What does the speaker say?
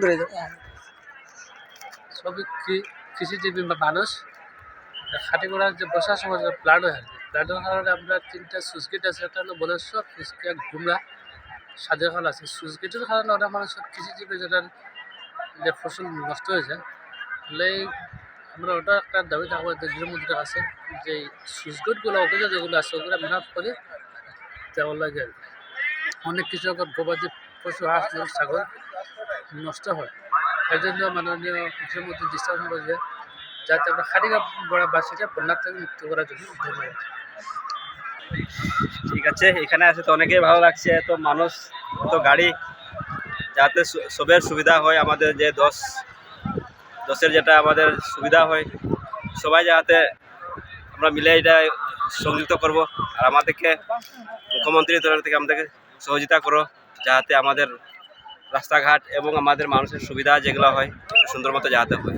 ধরে যাও সবই কৃষিজীবী মানুষ খাটিগোড়ার যে বসার সময় যে প্লান্ট হয় প্লান্টের কারণে আমরা 3টা সুইচ গেট আছে, একটা হলো বলেশ্বর ফিসকিয়া ঘুমরা সাদেখাল আছে। সুইচ গেটের কারণে অনেক মানুষের কৃষিজীবী যেটা যে ফসল নষ্ট হয়েছে, তাহলে আমরা ওটা একটা দাবি থাকবো গৃহমন্ত্রীর কাছে যে সুইচ গেটগুলো ওগুলো যেগুলো আছে ওগুলো মেরামত করে দেওয়া লাগে। অনেক কৃষকের গবাদি পশু হাঁস ছাগল নষ্ট হয়, এই জন্য মাননীয় মুখ্যমন্ত্রী দৃষ্টি করে যে যাতে আমরা খাটিগড়াবাসীকে বন্যার থেকে মুক্ত করার জন্য ধন্যবাদ। ঠিক আছে, এখানে আসে তো অনেকেই ভালো লাগছে, এত মানুষ এত গাড়ি, যাতে সবের সুবিধা হয়, আমাদের যে দশের যেটা আমাদের সুবিধা হয়, সবাই যাতে আমরা মিলে এটা সংযুক্ত করব। আর আমাদেরকে মুখ্যমন্ত্রীর তরফ থেকে আমাদেরকে সহযোগিতা করো, যাতে আমাদের রাস্তাঘাট এবং আমাদের মানুষের সুবিধা যেগুলো হয় সুন্দর মতো যাতে হয়।